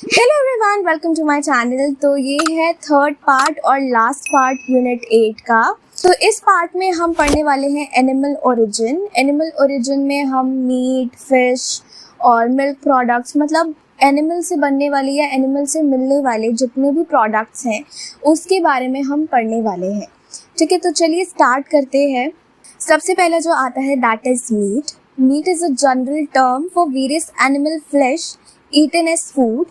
Hello everyone, welcome to my channel. तो ये है थर्ड पार्ट और लास्ट पार्ट यूनिट 8 का। तो इस पार्ट में हम पढ़ने वाले हैं एनिमल ओरिजिन। एनिमल ओरिजिन में हम मीट, फिश और मिल्क प्रोडक्ट्स, मतलब एनिमल से बनने वाले या एनिमल से मिलने वाले जितने भी प्रोडक्ट्स हैं उसके बारे में हम पढ़ने वाले हैं। ठीक है, तो चलिए स्टार्ट करते हैं। सबसे पहला जो आता है that is meat. Meat is a general term for various animal flesh eaten as food.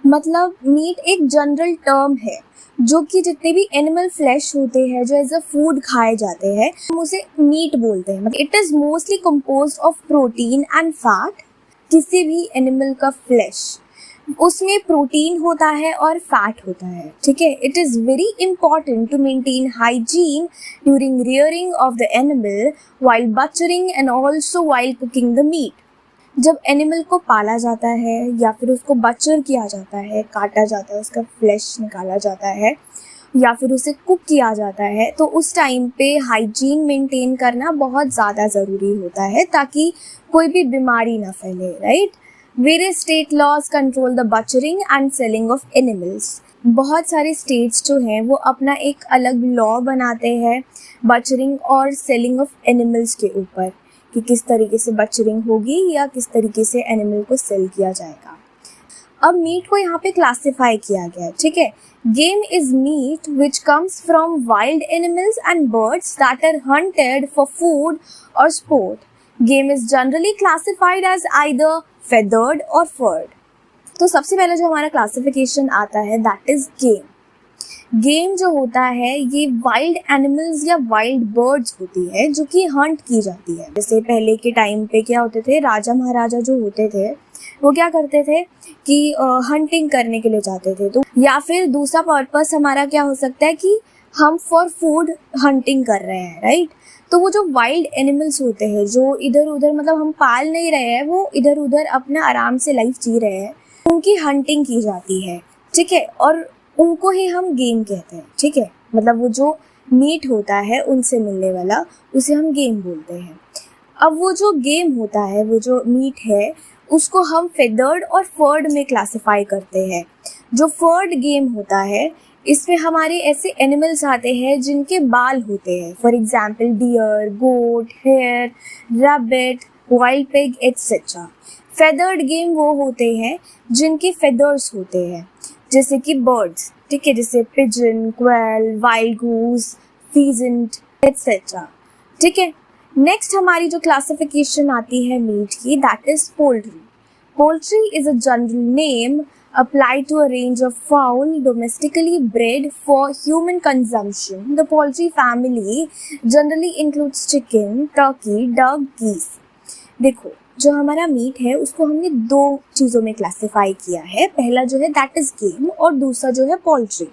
मतलब मीट एक जनरल टर्म है जो कि जितने भी एनिमल फ्लैश होते हैं जो एज अ फूड खाए जाते हैं हम उसे मीट बोलते हैं। मतलब it is mostly composed of protein and fat. किसी भी एनिमल का फ्लैश उसमें प्रोटीन होता है और फैट होता है। ठीक है, it is very important to maintain hygiene during rearing of the animal while butchering and also while cooking the meat. जब एनिमल को पाला जाता है या फिर उसको बचर किया जाता है, काटा जाता है, उसका फ्लैश निकाला जाता है या फिर उसे कुक किया जाता है, तो उस टाइम पे हाइजीन मेंटेन करना बहुत ज़्यादा ज़रूरी होता है ताकि कोई भी बीमारी ना फैले, right. Various state laws control the butchering and selling of animals. बहुत सारे स्टेट्स जो हैं वो अपना एक अलग लॉ बनाते हैं बचरिंग और सेलिंग ऑफ एनिमल्स के ऊपर कि किस तरीके से बचरिंग होगी या किस तरीके से एनिमल को सेल किया जाएगा। अब मीट को यहाँ पे क्लासिफाई किया गया है। ठीक है, game is meat which comes from wild animals and birds that are hunted for food or sport. Game is generally classified as either feathered or furred. तो सबसे पहले जो हमारा क्लासिफिकेशन आता है दैट इज गेम। गेम जो होता है ये वाइल्ड एनिमल्स या वाइल्ड बर्ड्स होती है जो कि हंट की जाती है। जैसे पहले के टाइम पे क्या होते थे, राजा महाराजा जो होते थे वो क्या करते थे कि हंटिंग करने के लिए जाते थे। तो या फिर दूसरा पर्पस हमारा क्या हो सकता है कि हम फॉर फूड हंटिंग कर रहे हैं, राइट। तो वो जो वाइल्ड एनिमल्स होते हैं जो इधर उधर, मतलब हम पाल नहीं रहे हैं, वो इधर उधर अपना आराम से लाइफ जी रहे हैं, उनकी हंटिंग की जाती है। ठीक है, और उनको ही हम गेम कहते हैं। ठीक है, मतलब वो जो मीट होता है उनसे मिलने वाला उसे हम गेम बोलते हैं। अब वो जो गेम होता है, वो जो मीट है, उसको हम फेदर्ड और फर्ड में क्लासिफाई करते हैं। जो फर्ड गेम होता है इसमें हमारे ऐसे एनिमल्स आते हैं जिनके बाल होते हैं, for example deer, goat, hare, rabbit, wild pig etcetera. Feathered game वो होते हैं जिनके फेदर्स होते हैं, जैसे कि बर्ड्स। ठीक है, जैसे pigeon, quail, wild goose, peasant etcetera. ठीक है, नेक्स्ट हमारी जो क्लासिफिकेशन आती है मीट की that is poultry. Poultry is a general name applied to a range of fowl domestically bred for human consumption. The poultry family generally includes chicken, turkey, duck, geese. देखो, जो हमारा meet है उसको हमने दो चीज़ों में क्लासिफाई किया है। पहला जो है दैट इज़ गेम और दूसरा जो है पोल्ट्री।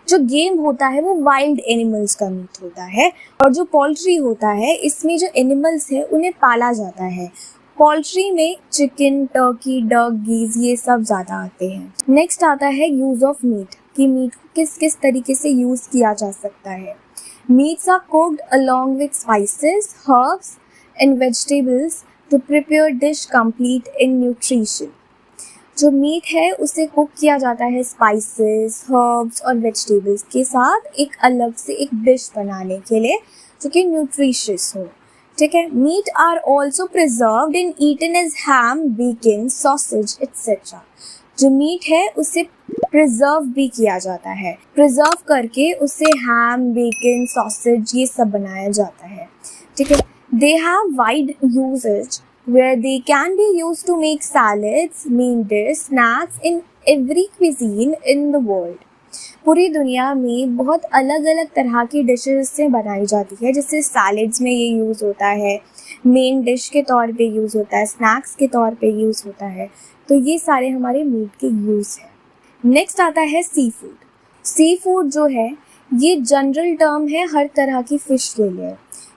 जो गेम होता है वो वाइल्ड एनिमल्स का मीट होता है और जो पोल्ट्री होता है इसमें जो एनिमल्स है उन्हें पाला जाता है। पोल्ट्री में चिकन, टर्की, डक, गीज ये सब ज़्यादा आते हैं। नेक्स्ट आता है यूज़ ऑफ मीट, कि मीट को किस किस तरीके से यूज़ किया जा सकता है। Meats are cooked along with spices, herbs and vegetables to prepare dish complete in nutrition. जो मीट है उसे कुक किया जाता है स्पाइसेस, हर्ब्स और वेजिटेबल्स के साथ एक अलग से एक डिश बनाने के लिए जो कि न्यूट्रिशियस हो। ठीक है, meat are also preserved and eaten as ham, bacon, sausage etcetera. जो मीट है उसे प्रिजर्व भी किया जाता है, प्रिजर्व करके उसे हैम, बेकन, सॉसेज ये सब बनाया जाता है। ठीक है, they have wide usage where they can be used to make salads, main dish, snacks in every cuisine in the world. पूरी दुनिया में बहुत अलग अलग तरह की डिशेस से बनाई जाती है, जैसे सैलेड्स में ये यूज़ होता है, मेन डिश के तौर पे यूज़ होता है, स्नैक्स के तौर पे यूज़ होता है। तो ये सारे हमारे मीट के यूज़ हैं। नेक्स्ट आता है सी फूड। सी फूड जो है ये जनरल टर्म है हर तरह की फ़िश के लिए।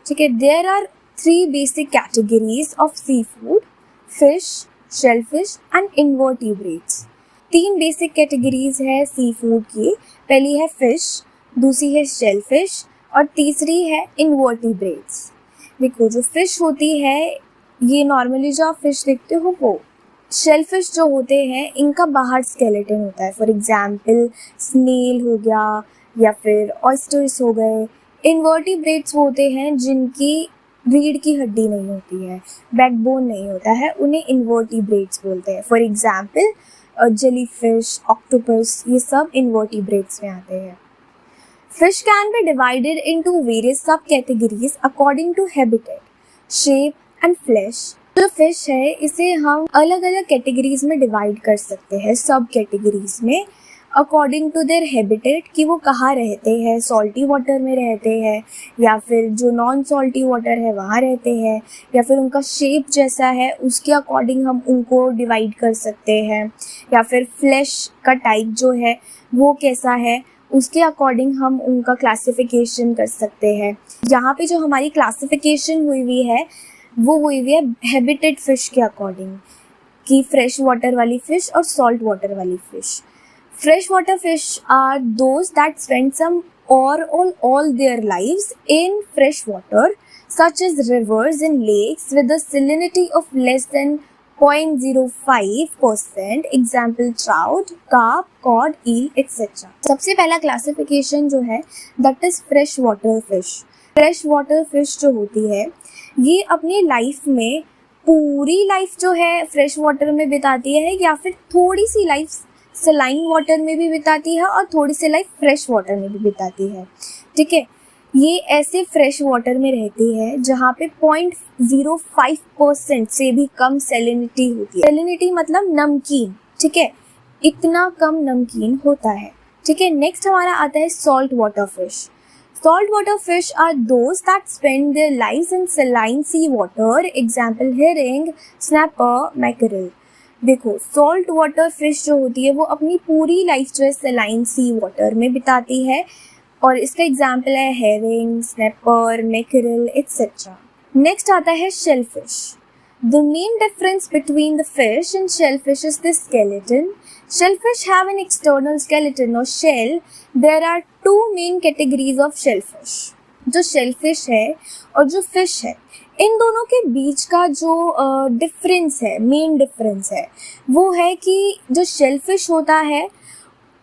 ठीक है, there are 3 basic categories of seafood: fish, shellfish and invertebrates. 3 basic categories है सी फूड की। पहली है फिश, दूसरी है शेलफिश और तीसरी है इन्वर्टिब्रेट्स। देखो, जो फिश होती है ये नॉर्मली जो आप फिश देखते हो वो, शेलफिश जो होते हैं इनका बाहर स्केलेटन होता है, फॉर एग्जाम्पल स्नेल हो गया या फिर ऑयस्टर्स हो गए। इन्वर्टिब्रेट्स होते हैं जिनकी रीढ़ की हड्डी नहीं होती है, बैकबोन नहीं होता है, उन्हें इन्वर्टिब्रेट्स बोलते हैं। फॉर एग्जाम्पल जेलीफिश, ऑक्टोपस, ये सब इन्वर्टिब्रेट्स में आते हैं। Fish can be divided into various subcategories according to habitat, shape and flesh. जो फिश है इसे हम अलग अलग कैटेगरीज में डिवाइड कर सकते हैं, सब कैटेगरीज में, अकॉर्डिंग टू देयर हैबिटेट, कि वो कहाँ रहते हैं, सॉल्टी वाटर में रहते हैं या फिर जो नॉन सॉल्टी वाटर है वहाँ रहते हैं, या फिर उनका शेप जैसा है उसके अकॉर्डिंग हम उनको डिवाइड कर सकते हैं, या फिर फ्लैश का टाइप जो है वो कैसा है उसके अकॉर्डिंग हम उनका क्लासिफिकेशन कर सकते हैं। यहाँ पे जो हमारी क्लासिफिकेशन हुई है वो हुई है हैबिटेट फिश के अकॉर्डिंग, कि फ्रेश वाटर वाली फ़िश और सॉल्ट वाटर वाली fish. Fresh water fish are those that spend some or all their lives in fresh water, such as rivers and lakes with a salinity of less than 0.05%, example trout, carp, cod, eel etcetera. सबसे पहला classification जो है that is fresh water fish. Fresh water fish जो होती है ये अपनी life में पूरी लाइफ जो है फ्रेश वाटर में बिताती है, या फिर थोड़ी सी लाइफ सलाइन वाटर में भी बिताती है और थोड़ी सी लाइफ फ्रेश वाटर में भी बिताती है। ठीक है, ये ऐसे फ्रेश वाटर में रहती है जहाँ पे 0.05% से भी कम सैलिनिटी होती है। सैलिनिटी मतलब नमकीन, ठीक है, इतना कम नमकीन होता है। ठीक है, नेक्स्ट हमारा आता है salt water fish. Salt water fish are those that spend their lives in saline sea water, example herring, snapper, mackerel. देखो, सॉल्ट वाटर फिश जो होती है वो अपनी पूरी लाइफ जो है सलाइन सी वाटर में बिताती है, और इसका एग्जाम्पल है herring, snapper, mackerel etcetera. Next आता है shellfish. The main difference between the fish and shellfish is the skeleton. Shellfish have an external skeleton or shell. There are two main categories of shellfish. जो shellfish है और जो fish है, इन दोनों के बीच का जो डिफरेंस है, मेन डिफरेंस है, वो है कि जो शेलफिश होता है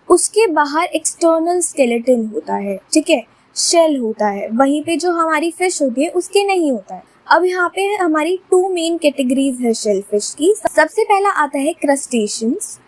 उसके बाहर एक्सटर्नल स्केलेटन होता है, ठीक है, शेल होता है, वहीं पे जो हमारी फिश होती है उसके नहीं होता है। अब यहाँ पे हमारी टू मेन कैटेगरीज है शेलफिश की। सबसे पहला आता है crustaceans.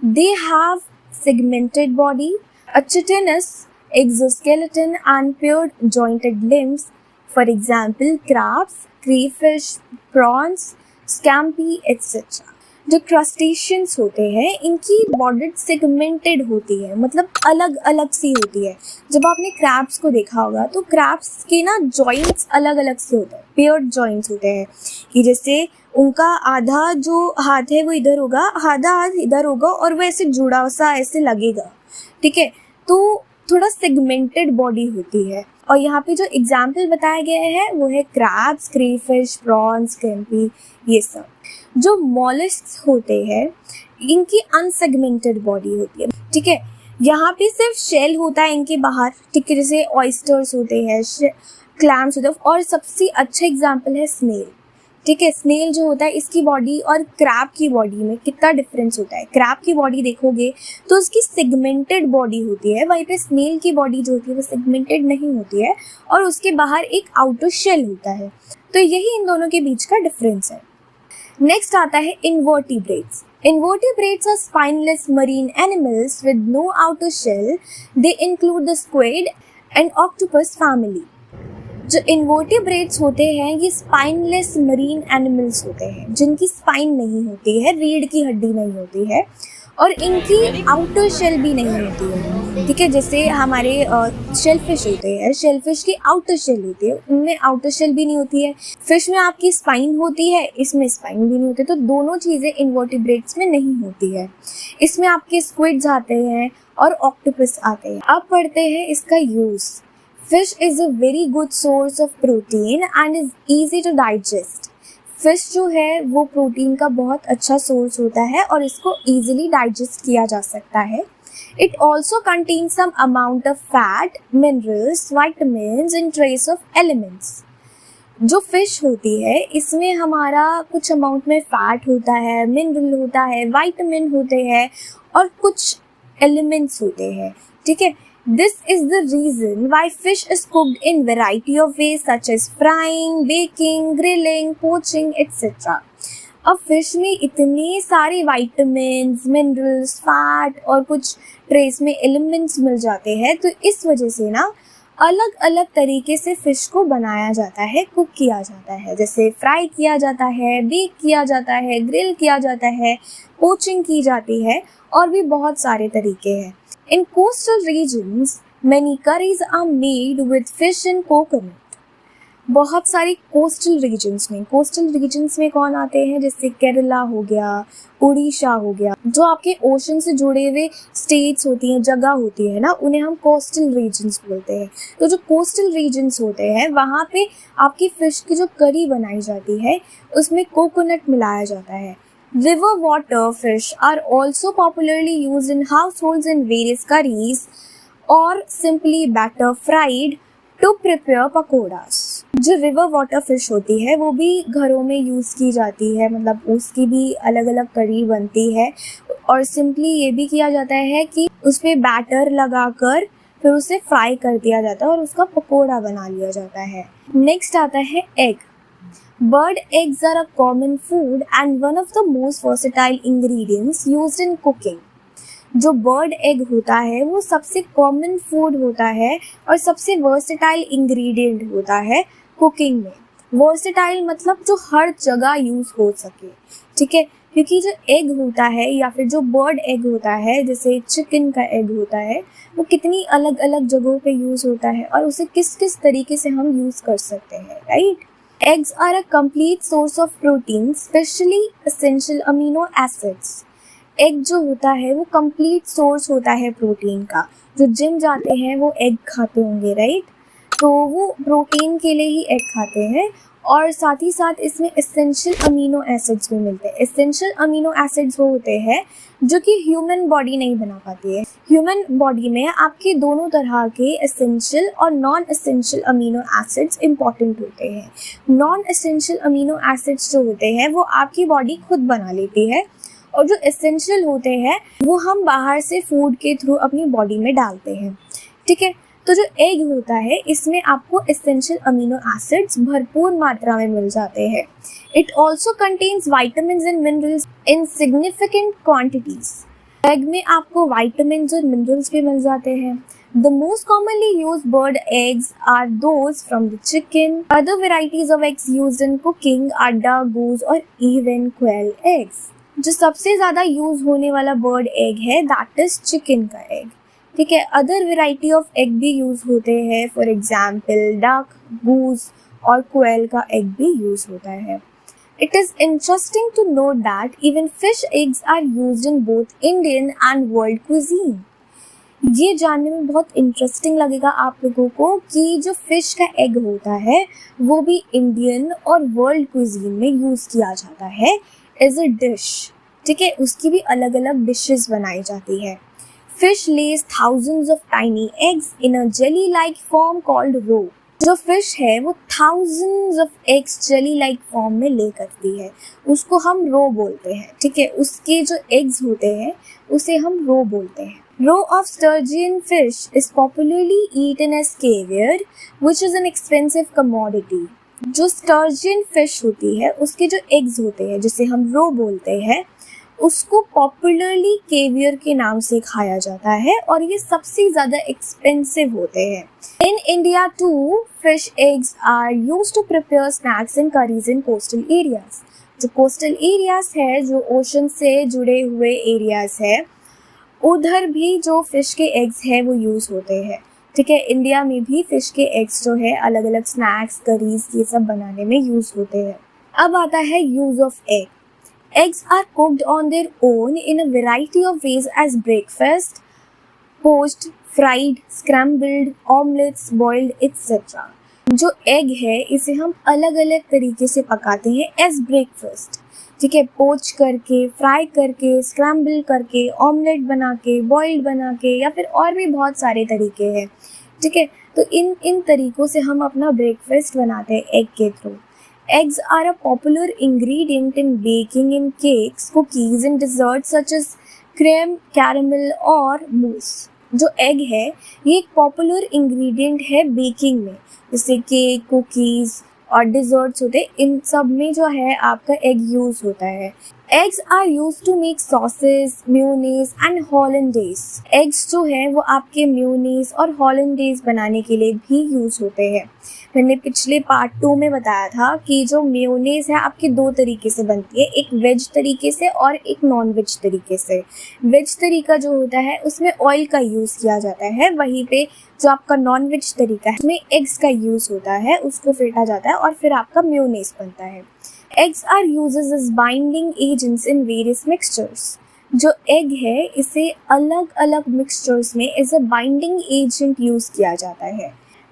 They have segmented body, a chitinous exoskeleton and paired jointed limbs, for example crabs, crayfish, prawns, scampi etc. जो क्रस्टेशियंस होते हैं इनकी बॉडी सेगमेंटेड होती है, मतलब अलग अलग सी होती है। जब आपने क्रैब्स को देखा होगा तो क्रैब्स के ना जॉइंट्स अलग अलग से होते हैं, पेयर्ड जॉइंट्स होते हैं, कि जैसे उनका आधा जो हाथ है वो इधर होगा, आधा हाथ इधर होगा और वो ऐसे जुड़ा सा ऐसे लगेगा। ठीक है, तो थोड़ा सेगमेंटेड बॉडी होती है। और यहाँ पे जो एग्जाम्पल बताया गया है वो है क्रैब्स, क्रेफिश, प्रॉन्स, स्कैम्पी, ये सब। जो मॉलस्क्स होते हैं इनकी अनसेगमेंटेड बॉडी होती है। ठीक है, यहाँ पे सिर्फ शेल होता है इनके बाहर, ठीक है, जैसे ऑयस्टर्स होते हैं, क्लैम्स होते हैं, और सबसे अच्छा एग्जाम्पल है स्नेल। ठीक है, स्नेल जो होता है इसकी बॉडी और क्रैब की बॉडी में कितना डिफरेंस होता है। क्रैब की बॉडी देखोगे तो उसकी सेगमेंटेड बॉडी होती है, वहीं पे स्नेल की बॉडी जो होती है वो सेगमेंटेड नहीं होती है और उसके बाहर एक आउटर शेल होता है। तो यही इन दोनों के बीच का डिफरेंस है। नेक्स्ट आता है invertebrates. Invertebrates are spineless marine animals with no outer shell. They include the squid and octopus family. जो इन्वर्टिब्रेट्स होते हैं ये स्पाइनलेस मरीन एनिमल्स होते हैं जिनकी स्पाइन नहीं होती है, रीढ़ की हड्डी नहीं होती है और इनकी आउटर शेल भी नहीं होती है। ठीक है, जैसे हमारे शेलफिश होते हैं, शेलफिश की आउटर शेल होती है, उनमें आउटर शेल भी नहीं होती है। फिश में आपकी स्पाइन होती है, इसमें स्पाइन भी नहीं होती, तो दोनों चीज़ें इन्वर्टिब्रेट्स में नहीं होती है। इसमें आपके स्क्विड्स आते हैं और ऑक्टोपस आते हैं। अब पढ़ते हैं इसका use. Fish is a very good source of protein and is easy to digest. Fish जो है वो प्रोटीन का बहुत अच्छा सोर्स होता है और इसको easily डाइजेस्ट किया जा सकता है। It also contains some amount of fat, minerals, vitamins and trace of elements. जो फिश होती है इसमें हमारा कुछ अमाउंट में फैट होता है, मिनरल होता है, विटामिन होते हैं और कुछ एलिमेंट्स होते हैं, ठीक है। This is the reason why fish is cooked in variety of ways such as frying, baking, grilling, poaching etcetera. अब फिश में इतने सारे विटामिन, मिनरल्स, फैट और कुछ ट्रेस में एलिमेंट्स मिल जाते हैं, तो इस वजह से ना अलग अलग तरीके से फिश को बनाया जाता है, कुक किया जाता है। जैसे फ्राई किया जाता है, बेक किया जाता है, ग्रिल किया जाता है, पोचिंग की जाती है और भी बहुत सारे तरीके हैं। In coastal regions many curries are made with fish and coconut. बहुत सारी कोस्टल रीजन्स में कौन आते हैं, जैसे केरला हो गया, उड़ीसा हो गया, जो आपके ओशन से जुड़े हुए स्टेट्स होती हैं, जगह होती है ना, उन्हें हम कोस्टल रीजन्स बोलते हैं। तो जो कोस्टल रीजन्स होते हैं वहाँ पे आपकी फिश की जो करी बनाई जाती है उसमें कोकोनट मिलाया जाता है। River water fish are also popularly used in households in various curries or simply batter fried to prepare pakoras. जो रिवर वाटर फिश होती है वो भी घरों में यूज़ की जाती है, मतलब उसकी भी अलग अलग करी बनती है और सिंपली ये भी किया जाता है कि उस पर बैटर लगाकर फिर उसे फ्राई कर दिया जाता है और उसका पकौड़ा बना लिया जाता है। नेक्स्ट आता है egg. Bird eggs are a common food and one of the most versatile ingredients used in cooking. जो बर्ड एग होता है वो सबसे कॉमन फूड होता है और सबसे वर्सेटाइल इंग्रेडिएंट होता है कुकिंग में। वर्सेटाइल मतलब जो हर जगह यूज़ हो सके, ठीक है, क्योंकि जो एग होता है या फिर जो बर्ड एग होता है, जैसे चिकन का एग होता है, वो कितनी अलग अलग जगहों पे यूज़ होता है और उसे किस किस तरीके से हम यूज़ कर सकते हैं, right. Eggs are a complete source of protein, specially essential amino acids. Egg जो होता है वो कंप्लीट सोर्स होता है प्रोटीन का। जो जिम जाते हैं वो एग खाते होंगे, राइट, तो वो प्रोटीन के लिए ही एग खाते हैं और साथ ही साथ इसमें एसेंशियल अमीनो एसिड्स भी मिलते हैं। एसेंशियल अमीनो एसिड्स वो होते हैं जो कि ह्यूमन बॉडी नहीं बना पाती है। ह्यूमन बॉडी में आपके दोनों तरह के एसेंशियल और non essential amino acids important होते हैं। नॉन एसेंशियल अमीनो एसिड्स जो होते हैं वो आपकी बॉडी खुद बना लेती है और जो एसेंशियल होते हैं वो हम बाहर से फूड के थ्रू अपनी बॉडी में डालते हैं, ठीक है। तो जो एग होता है इसमें आपको एसेंशियल अमीनो एसिड्स भरपूर मात्रा में मिल जाते हैं। It also contains vitamins and minerals in significant quantities. Egg में आपको विटामिन्स और मिनरल्स भी मिल जाते हैं। The most commonly used bird eggs are those from the chicken. Other varieties of eggs used in cooking are duck, goose और even quail eggs. जो सबसे ज़्यादा यूज़ होने वाला बर्ड एग है दैट इज़ चिकन का एग, ठीक है। अदर वेराइटी ऑफ एग भी यूज़ होते हैं, फॉर एग्जाम्पल डक, गूस और क्वेल का एग भी यूज़ होता है। It is interesting to know that even fish eggs are used in both Indian and world cuisine. ये जानने में बहुत इंटरेस्टिंग लगेगा आप लोगों को कि जो फिश का एग होता है वो भी इंडियन और वर्ल्ड क्विजीन में यूज़ किया जाता है एज अ डिश, ठीक है। उसकी भी अलग अलग डिशेस बनाई जाती है। Fish lays thousands of tiny eggs in a jelly like form called roe. जो फिश है वो thousands of eggs jelly like form में ले करती है, उसको हम रो बोलते हैं, ठीक है। उसके जो एग्स होते हैं उसे हम रो बोलते हैं। Roe of sturgeon fish is popularly eaten as caviar, which is an expensive commodity. जो स्टर्जियन फिश होती है उसके जो एग्स होते हैं जिसे हम रो बोलते हैं उसको पॉपुलरली केवियर के नाम से खाया जाता है और ये सबसे ज़्यादा एक्सपेंसिव होते हैं। In India too fish eggs are used to prepare snacks and curries in coastal areas. जो कोस्टल एरियाज है, जो ओशन से जुड़े हुए एरियाज है, उधर भी जो फ़िश के एग्स हैं वो यूज़ होते हैं, ठीक है। इंडिया में भी फ़िश के एग्स जो है अलग अलग स्नैक्स, करीज ये सब बनाने में यूज़ होते हैं। अब आता है use of egg. Eggs are cooked on their own in a variety of ways as breakfast, poached, fried, scrambled, omelettes, boiled etcetera. जो एग है इसे हम अलग अलग तरीके से पकाते हैं एज ब्रेकफास्ट, ठीक है। पोच करके, फ्राई करके, स्क्रैम्बल करके, ऑमलेट बना के, बॉइल्ड बना के या फिर और भी बहुत सारे तरीके हैं। ठीक है। तो इन इन तरीक़ों से हम अपना ब्रेकफ़ास्ट बनाते हैं एग के through. Eggs are a popular ingredient in baking in cakes, cookies and desserts such as creme, caramel और mousse। जो एग है ये एक पॉपुलर इंग्रेडिएंट है बेकिंग में, जैसे केक, कुकीज़ और डिज़र्ट्स होते हैं, इन सब में जो है आपका एग यूज़ होता है। Eggs are used to make sauces, mayonnaise and hollandaise। Eggs जो है वो आपके mayonnaise और hollandaise बनाने के लिए भी यूज़ होते हैं। मैंने पिछले पार्ट 2 में बताया था कि जो मेयोनेज़ है आपके 2 तरीके से बनती है, एक वेज तरीके से और एक नॉन वेज तरीके से। वेज तरीका जो होता है उसमें ऑयल का यूज़ किया जाता है, वहीं पे जो आपका नॉन वेज तरीका है उसमें एग्स का यूज़ होता है, उसको फेंटा जाता है और फिर आपका मेयोनेज़ बनता है। Eggs are used as binding agents in various mixtures. जो एग है इसे अलग अलग मिक्सचर्स में as a binding agent use किया जाता है।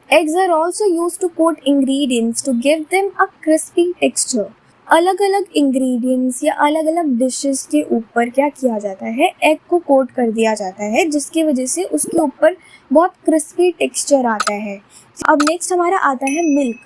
Eggs are also used to coat ingredients to give them a crispy texture। अलग अलग इंग्रेडिएंट्स या अलग अलग डिशेस के ऊपर क्या किया जाता है, एग को कोट कर दिया जाता है, जिसकी वजह से उसके ऊपर बहुत क्रिस्पी टेक्सचर आता है। अब नेक्स्ट हमारा आता है मिल्क।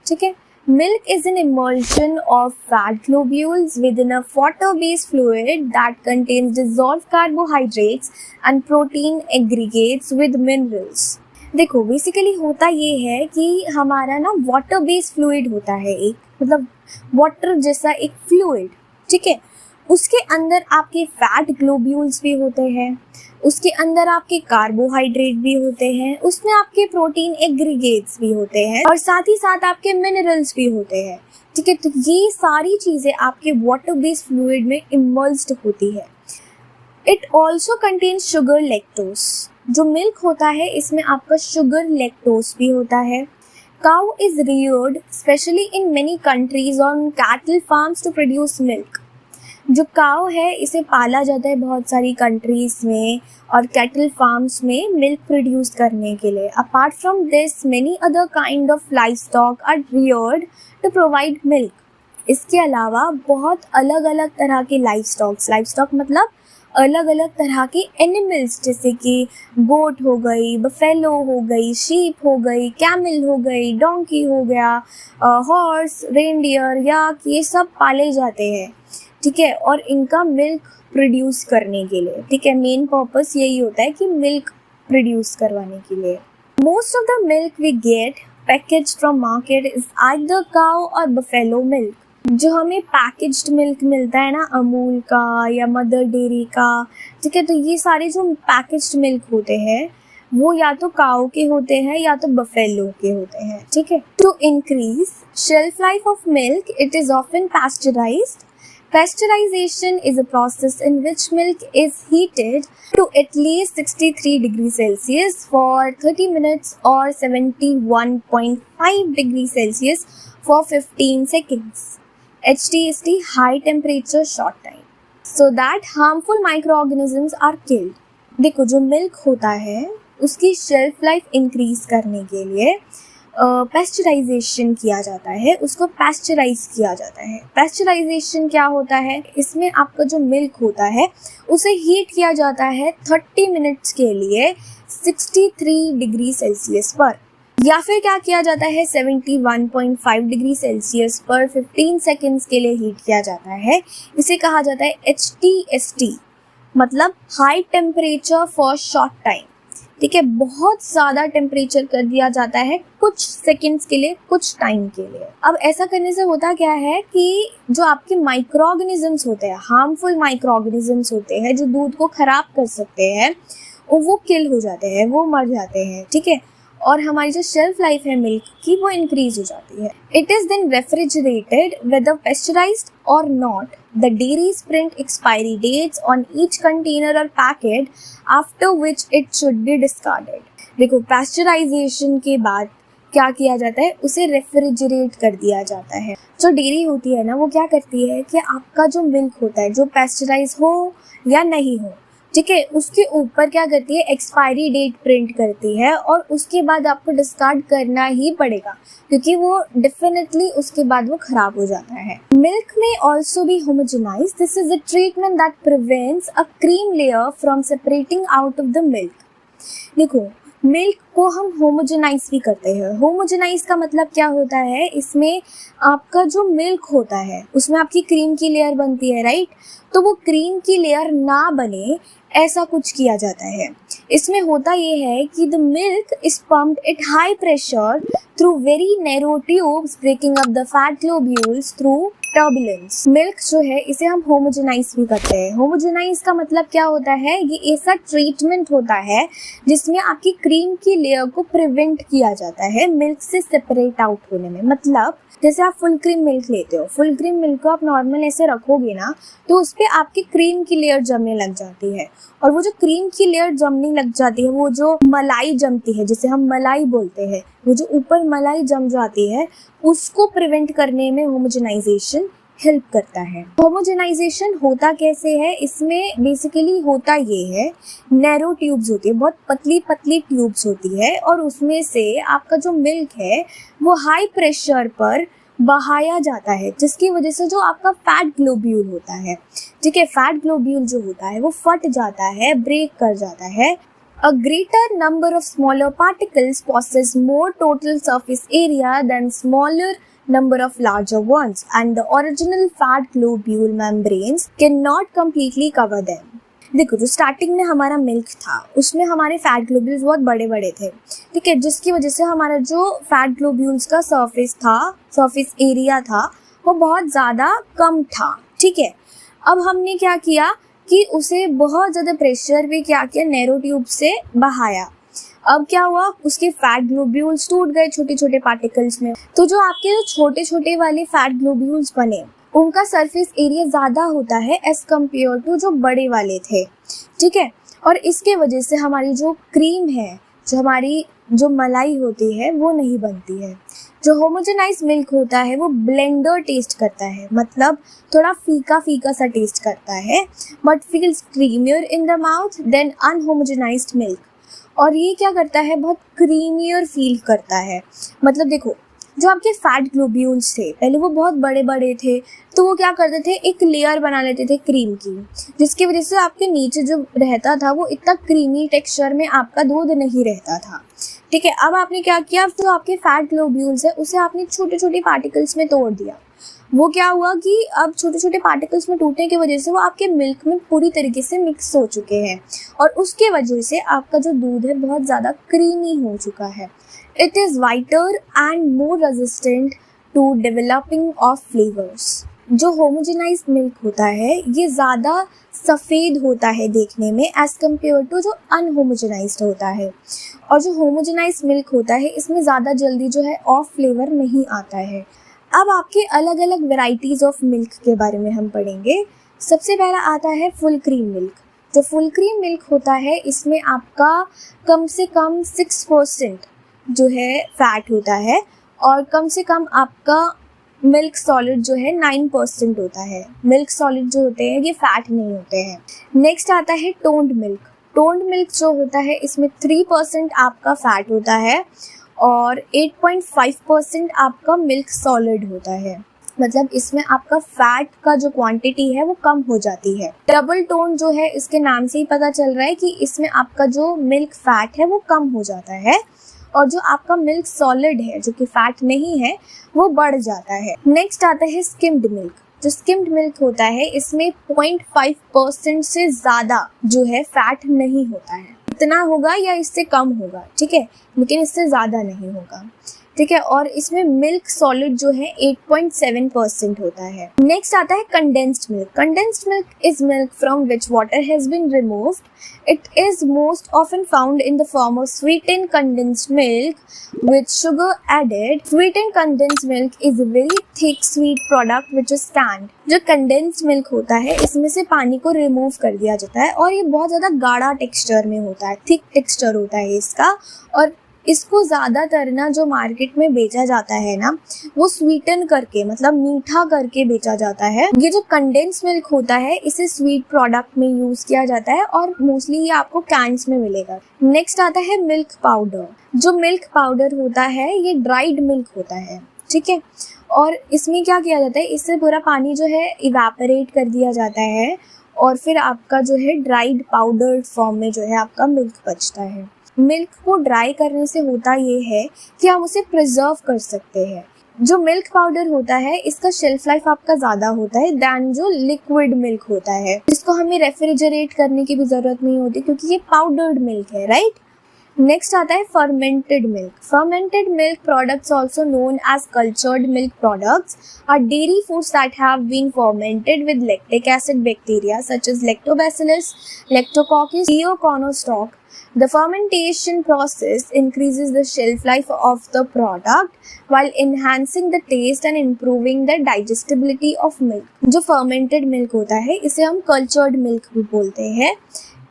ठीक है, Milk is an emulsion of fat globules within a water-based fluid that contains dissolved carbohydrates and protein aggregates with minerals। देखो बेसिकली होता ये है कि हमारा ना वाटर बेस्ड फ्लूइड होता है, एक मतलब वाटर जैसा एक फ्लूइड, ठीक है। उसके अंदर आपके फैट ग्लोब्यूल्स भी होते हैं, उसके अंदर आपके कार्बोहाइड्रेट भी होते हैं, उसमें आपके प्रोटीन एग्रीगेट्स भी होते हैं और साथ ही साथ आपके मिनरल्स भी होते हैं, ठीक है। तो ये सारी चीज़ें आपके वाटर बेस्ड फ्लूइड में इमर्ज्ड होती है। It also contains sugar lactose. जो मिल्क होता है इसमें आपका शुगर लैक्टोज भी होता है। Cow is reared specially in many countries on cattle farms to produce milk. जो काव है इसे पाला जाता है बहुत सारी कंट्रीज़ में और कैटल फार्म्स में मिल्क प्रोड्यूस करने के लिए। Apart from this many other kind of livestock are reared to provide milk. इसके अलावा बहुत अलग अलग तरह के लाइवस्टॉक मतलब अलग अलग तरह के एनिमल्स, जैसे कि गोट हो गई, बफेलो हो गई, शीप हो गई, कैमल हो गई, डोंकी हो गया, हॉर्स, रेनडियर, याक, ये सब पाले जाते हैं, ठीक है। और इनका मिल्क प्रोड्यूस करने के लिए, ठीक है, मेन पर्पस यही होता है कि मिल्क प्रोड्यूस करवाने के लिए। Most of the milk we get packaged from market is either cow और बफेलो मिल्क। जो हमें पैकेज्ड मिल्क मिलता है ना अमूल का या मदर डेयरी का, ठीक है, तो ये सारे जो पैकेज्ड मिल्क होते हैं वो या तो काऊ के होते हैं या तो बफेलो के होते हैं, ठीक है। To increase shelf life of milk it is often pasteurised. Pasteurization is a process in which milk is heated to at least 63 degrees Celsius for 30 minutes or 71.5 degrees Celsius for 15 seconds. HTST, high temperature short time, so that harmful microorganisms are killed। देखो जो milk होता है उसकी shelf life increase करने के लिए pasteurisation किया जाता है, उसको पेस्चराइज किया जाता है। पेस्चराइजेशन क्या होता है, इसमें आपका जो मिल्क होता है उसे हीट किया जाता है 30 मिनट्स के लिए 63 डिग्री सेल्सियस पर, या फिर क्या किया जाता है 71.5 डिग्री सेल्सियस पर 15 सेकेंड्स के लिए हीट किया जाता है। इसे कहा जाता है HTST, मतलब high temperature for short time, ठीक है। बहुत ज़्यादा टेम्परेचर कर दिया जाता है कुछ सेकंड्स के लिए, कुछ टाइम के लिए। अब ऐसा करने से होता क्या है कि जो आपके माइक्रो ऑर्गेनिजम्स होते हैं, हार्मफुल माइक्रो ऑर्गेनिजम्स होते हैं जो दूध को ख़राब कर सकते हैं, वो किल हो जाते हैं, वो मर जाते हैं, ठीक है। और हमारी जो शेल्फ लाइफ है मिल्क की वो इंक्रीज हो जाती है। It is then refrigerated whether pasteurised or not. The dairies print expiry dates on each container or packet after which it should be discarded। देखो पेस्चराइजेशन के बाद क्या किया जाता है, उसे रेफ्रिजरेट कर दिया जाता है। जो डेयरी होती है ना वो क्या करती है कि आपका जो मिल्क होता है जो पेस्चराइज हो या नहीं हो, ठीक है, उसके ऊपर क्या करती है एक्सपायरी डेट प्रिंट करती है और उसके बाद आपको डिस्कार्ड करना ही पड़ेगा क्योंकि वो डेफिनेटली उसके बाद वो खराब हो जाता है। मिल्क में also B homogenise. This is a treatment that prevents a cream layer from separating out of the milk. देखो मिल्क को हम होमोजेनाइज भी करते हैं। होमोजेनाइज का मतलब क्या होता है, इसमें आपका जो मिल्क होता है उसमें आपकी क्रीम की लेयर बनती है, राइट। तो वो क्रीम की लेयर ना बने ऐसा कुछ किया जाता है। इसमें होता ये है कि the milk is pumped at high pressure through very narrow tubes breaking up the fat globules through turbulence. Milk जो है इसे हम होमोजेनाइज भी करते हैं। होमोजेनाइज का मतलब क्या होता है, ये ऐसा ट्रीटमेंट होता है जिसमें आपकी क्रीम की लेयर को प्रिवेंट किया जाता है मिल्क से सेपरेट आउट होने में। मतलब जैसे आप फुल क्रीम मिल्क लेते हो, फुल क्रीम मिल्क को आप नॉर्मल ऐसे रखोगे ना तो उस पर आपकी क्रीम की लेयर जमने लग जाती है, और वो जो क्रीम की लेयर जमने लग जाती है, वो जो मलाई जमती है जिसे हम मलाई बोलते हैं, वो जो ऊपर मलाई जम जाती है उसको प्रिवेंट करने में होमोजेनाइजेशन हेल्प करता है। होमोजेनाइजेशन होता कैसे है, इसमें बेसिकली होता ये है, नैरो ट्यूब्स होती है, बहुत पतली पतली ट्यूब्स होती है, और उसमें से आपका जो मिल्क है वो हाई प्रेशर पर बहाया जाता है, जिसकी वजह से जो आपका फैट ग्लोब्यूल होता है, ठीक है, फैट ग्लोब्यूल जो होता है वो फट जाता है, ब्रेक कर जाता है। A greater number of smaller particles possess more total surface area than smaller number of larger ones, and the original fat globule membranes cannot completely cover them. देखो, जो स्टार्टिंग में हमारा मिल्क था उसमें हमारे फैट ग्लोब्यूल्स बहुत बड़े बड़े थे, ठीक है, जिसकी वजह से हमारा जो फैट ग्लोब्यूल्स का सरफेस एरिया था वो बहुत ज़्यादा कम था, ठीक है। अब हमने क्या किया कि उसे बहुत ज़्यादा प्रेशर पे क्या किया, नैरो ट्यूब से बहाया। अब क्या हुआ, उसके फैट ग्लोब्यूल्स टूट गए छोटे छोटे पार्टिकल्स में। तो जो आपके जो छोटे छोटे वाले फैट ग्लोब्यूल्स बने उनका सरफेस एरिया ज़्यादा होता है एज कम्पेयर टू जो बड़े वाले थे, ठीक है। और इसके वजह से हमारी जो क्रीम है, जो हमारी जो मलाई होती है वो नहीं बनती है। जो होमोजेनाइज मिल्क होता है वो ब्लेंडर टेस्ट करता है, मतलब थोड़ा फीका फीका सा टेस्ट करता है, but feels creamier in the mouth than unhomogenised milk. और ये क्या करता है, बहुत क्रीमियर फील करता है। मतलब देखो, जो आपके फैट ग्लोब्यूल्स थे पहले वो बहुत बड़े बड़े थे, तो वो क्या करते थे, एक लेयर बना लेते थे क्रीम की, जिसकी वजह से आपके नीचे जो रहता था वो इतना क्रीमी टेक्सचर में आपका दूध नहीं रहता था, ठीक है। अब आपने क्या किया, जो आपके फैट ग्लोब्यूल्स है उसे आपने छोटे छोटे पार्टिकल्स में तोड़ दिया। वो क्या हुआ कि अब छोटे छोटे पार्टिकल्स में टूटने की वजह से वो आपके मिल्क में पूरी तरीके से मिक्स हो चुके हैं, और उसके वजह से आपका जो दूध है बहुत ज़्यादा क्रीमी हो चुका है। It is whiter and more resistant to developing of flavours. जो होमोजेनाइज मिल्क होता है ये ज़्यादा सफ़ेद होता है देखने में एज़ कम्पेयर टू जो अनहोमोजेनाइज्ड होता है। और जो होमोजेनाइज मिल्क होता है इसमें ज़्यादा जल्दी जो है ऑफ फ्लेवर नहीं आता है। अब आपके अलग अलग वेराइटीज़ ऑफ मिल्क के बारे में हम पढ़ेंगे। सबसे पहला आता है फुल क्रीम मिल्क। जो फुल क्रीम मिल्क होता है इसमें आपका कम से कम 6% जो है फैट होता है, और कम से कम आपका मिल्क सॉलिड जो है 9% होता है। मिल्क सॉलिड जो होते हैं ये फैट नहीं होते हैं। नेक्स्ट आता है टोन्ड मिल्क। टोन्ड मिल्क जो होता है इसमें 3% आपका फैट होता है और 8.5% आपका मिल्क सॉलिड होता है। मतलब इसमें आपका फैट का जो क्वांटिटी है वो कम हो जाती है। डबल टोन जो है इसके नाम से ही पता चल रहा है कि इसमें आपका जो मिल्क फैट है वो कम हो जाता है, और जो आपका मिल्क सॉलिड है जो कि फैट नहीं है वो बढ़ जाता है। नेक्स्ट आता है स्किम्ड मिल्क। जो स्किम्ड मिल्क होता है इसमें 0.5% से ज़्यादा जो है फैट नहीं होता है। इतना होगा या इससे कम होगा, ठीक है, लेकिन इससे ज़्यादा नहीं होगा, ठीक है। और इसमें मिल्क सॉलिड जो है 8.7% होता है। नेक्स्ट आता है condensed milk. Condensed milk is milk from which water has been removed. It is most often found in the form of sweetened condensed milk with sugar added. Sweetened condensed milk is a very thick sweet product which is canned. जो condensed milk होता है इसमें से पानी को remove कर दिया जाता है और ये बहुत ज़्यादा गाढ़ा टेक्सचर में होता है, थिक टेक्सचर होता है इसका। और इसको ज़्यादातर ना जो मार्केट में बेचा जाता है ना वो स्वीटन करके, मतलब मीठा करके बेचा जाता है। ये जो कंडेंस मिल्क होता है इसे स्वीट प्रोडक्ट में यूज़ किया जाता है और मोस्टली ये आपको कैंस में मिलेगा। नेक्स्ट आता है मिल्क पाउडर। जो मिल्क पाउडर होता है ये ड्राइड मिल्क होता है, ठीक है। और इसमें क्या किया जाता है, इससे पूरा पानी जो है इवेपोरेट कर दिया जाता है और फिर आपका जो है ड्राइड पाउडर फॉर्म में जो है आपका मिल्क बचता है। मिल्क को ड्राई करने से होता ये है कि हम उसे प्रिजर्व कर सकते हैं। जो मिल्क पाउडर होता है इसका शेल्फ लाइफ आपका ज़्यादा होता है दैन जो लिक्विड मिल्क होता है, जिसको हमें रेफ्रिजरेट करने की भी ज़रूरत नहीं होती क्योंकि ये पाउडर्ड मिल्क है, राइट। नेक्स्ट आता है fermented milk. Fermented milk products also known as cultured milk products are dairy foods that have been fermented with lactic acid bacteria such as lactobacillus, lactococcus, leuconostoc. The fermentation process increases the shelf life of the product while enhancing the taste and improving the digestibility of milk. जो fermented milk होता है इसे हम cultured milk भी बोलते हैं।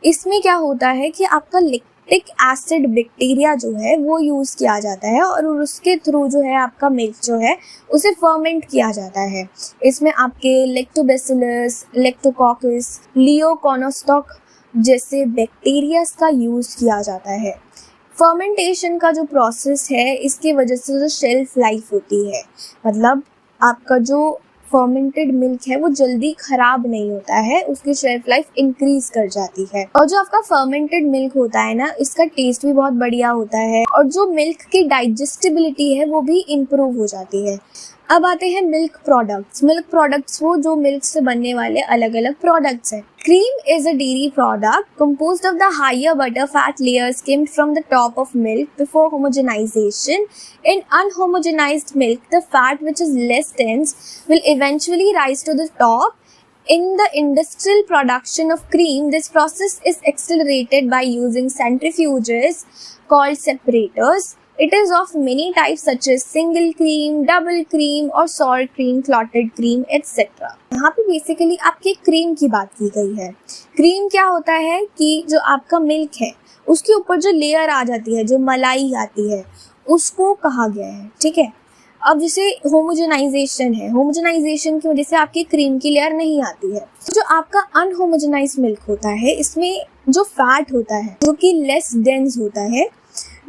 इसमें क्या होता है कि आपका लैक्टिक एसिड बैक्टीरिया जो है वो यूज़ किया जाता है और उसके थ्रू जो है आपका मिल्क जो है उसे फर्मेंट किया जाता है। इसमें आपके लैक्टोबैसिलस, लैक्टोकोकस, लियोकोनोस्टॉक जैसे बैक्टीरियाज का यूज़ किया जाता है। फर्मेंटेशन का जो प्रोसेस है इसकी वजह से जो शेल्फ लाइफ होती है, मतलब आपका जो फर्मेंटेड मिल्क है वो जल्दी ख़राब नहीं होता है, उसकी शेल्फ लाइफ इंक्रीज कर जाती है। और जो आपका फर्मेंटेड मिल्क होता है ना, इसका टेस्ट भी बहुत बढ़िया होता है और जो मिल्क की डाइजेस्टिबिलिटी है वो भी इम्प्रूव हो जाती है। अब आते हैं मिल्क प्रोडक्ट्स। मिल्क प्रोडक्ट्स वो जो मिल्क से बनने वाले अलग अलग प्रोडक्ट्स हैं। Cream is a dairy product composed of the higher butterfat layer skimmed from the top of milk before homogenization. In unhomogenized milk, the fat which is less dense will eventually rise to the top. In the industrial production of cream, this process is accelerated by using centrifuges called separators. It is of many types such as single cream, double cream और salt cream, clotted cream, etc. यहाँ पे basically आपकी cream की बात की गई है। Cream क्या होता है कि जो आपका मिल्क है उसके ऊपर जो लेयर आ जाती है, जो मलाई आती है, उसको कहा गया है, ठीक है। अब जैसे होमोजेनाइजेशन है, होमोजेनाइजेशन की वजह से आपकी क्रीम की लेयर नहीं आती है। जो आपका अनहोमोजेनाइज मिल्क होता है इसमें जो फैट होता है जो कि लेस डेंस होता है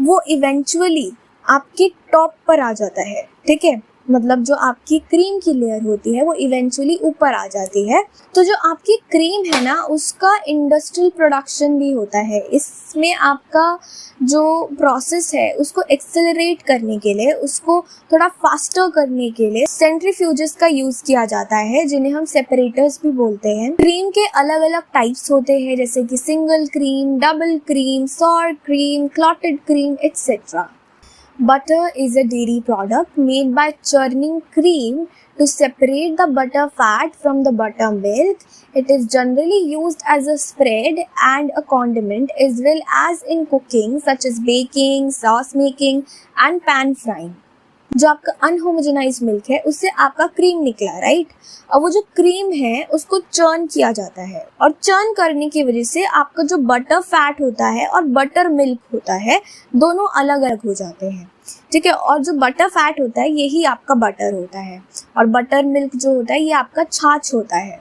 वो इवेंचुअली आपके टॉप पर आ जाता है, ठीक है। मतलब जो आपकी क्रीम की लेयर होती है वो इवेंचुअली ऊपर आ जाती है। तो जो आपकी क्रीम है ना उसका इंडस्ट्रियल प्रोडक्शन भी होता है। इसमें आपका जो प्रोसेस है उसको एक्सेलरेट करने के लिए, उसको थोड़ा फास्टर करने के लिए सेंट्रीफ्यूजेस का यूज़ किया जाता है, जिन्हें हम सेपरेटर्स भी बोलते हैं। क्रीम के अलग अलग टाइप्स होते हैं जैसे कि single cream, double cream, sour cream, clotted cream, etcetera. Butter is a dairy product made by churning cream to separate the butter fat from the buttermilk. It is generally used as a spread and a condiment as well as in cooking such as baking, sauce making and pan frying. जो आपका अनहोमोजेनाइज milk है उससे आपका cream निकला, right. और वो जो cream है उसको चर्न किया जाता है और चर्न करने की वजह से आपका जो बटर फैट होता है और बटर मिल्क होता है दोनों अलग अलग हो जाते हैं, ठीक है। और जो बटर फैट होता है यही आपका बटर होता है और बटर मिल्क जो होता है ये आपका छाछ होता है।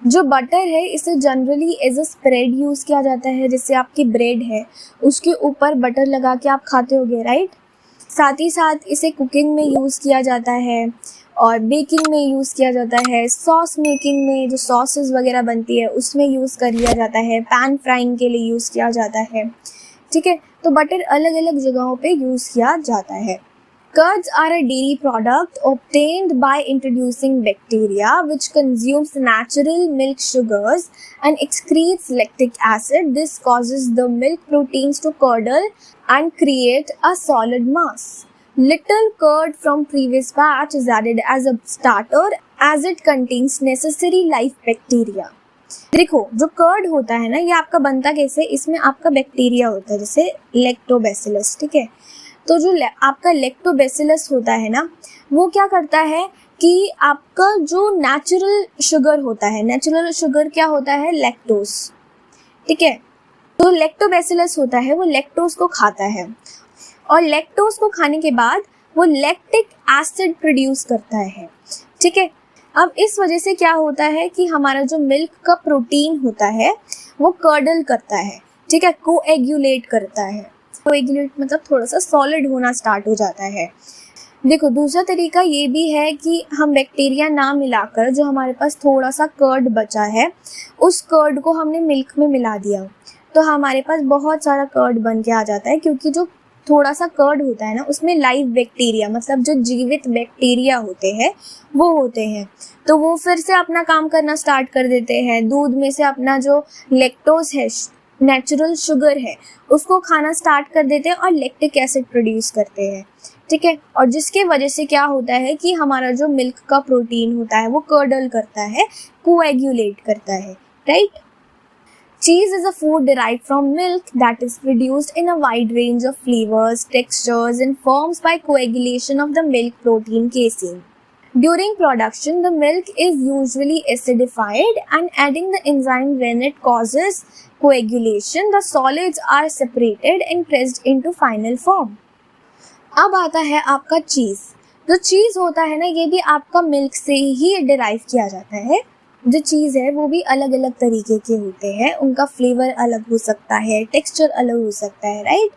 जो बटर है इसे generally as a spread use किया जाता है। जैसे आपकी ब्रेड है उसके ऊपर बटर लगा के आप खाते होगे, राइट। साथ ही साथ इसे कुकिंग में यूज़ किया जाता है और बेकिंग में यूज़ किया जाता है। सॉस मेकिंग में जो सॉसेस वगैरह बनती है उसमें यूज़ कर लिया जाता है। पैन फ्राइंग के लिए यूज़ किया जाता है, ठीक है। तो बटर अलग अलग जगहों पे यूज़ किया जाता है। Curds are a dairy product obtained by introducing bacteria which consumes natural milk sugars and excretes lactic acid. This causes the milk proteins to curdle and create a solid mass. Little curd from previous batch is added as a starter as it contains necessary live bacteria. देखो जो curd होता है ना ये आपका बनता कैसे, इसमें आपका बैक्टीरिया होता है जैसे लैक्टोबैसिलस, ठीक है। तो जो आपका लैक्टोबैसिलस होता है ना वो क्या करता है कि आपका जो नेचुरल शुगर होता है, नेचुरल शुगर क्या होता है, लैक्टोज, ठीक है। तो लैक्टोबैसिलस होता है वो लैक्टोज को खाता है और लैक्टोज को खाने के बाद वो लैक्टिक एसिड प्रोड्यूस करता है, ठीक है। अब इस वजह से क्या होता है कि हमारा जो मिल्क का प्रोटीन होता है वो कर्डल करता है, ठीक है, कोएगुलेट करता है। कोएगुलेट मतलब थोड़ा सा सॉलिड होना स्टार्ट हो जाता है। देखो दूसरा तरीका ये भी है कि हम बैक्टीरिया ना मिलाकर जो हमारे पास थोड़ा सा कर्ड बचा है उस कर्ड को हमने मिल्क में मिला दिया तो हमारे पास बहुत सारा कर्ड बन के आ जाता है, क्योंकि जो थोड़ा सा कर्ड होता है ना उसमें लाइव बैक्टीरिया, मतलब जो जीवित बैक्टीरिया होते हैं वो होते हैं, तो वो फिर से अपना काम करना स्टार्ट कर देते हैं। दूध में से अपना जो लैक्टोज है, नेचुरल शुगर है, उसको खाना स्टार्ट कर देते हैं और लैक्टिक एसिड प्रोड्यूस करते हैं, ठीक है। और जिसके वजह से क्या होता है कि हमारा जो मिल्क का प्रोटीन होता है वो कर्डल करता है, कोएगुलेट करता है, right. Cheese is a food derived from milk that is produced in a wide range of flavors, textures, and forms by coagulation of the milk protein casein. During production, the milk is usually acidified, and adding the enzyme when it causes coagulation, the solids are separated and pressed into final form. अब आता है आपका चीज़। जो चीज़ होता है ना, ये भी आपका मिल्क से ही डिराइव किया जाता है। जो चीज़ है वो भी अलग अलग तरीके के होते हैं, उनका फ्लेवर अलग हो सकता है, टेक्सचर अलग हो सकता है, राइट।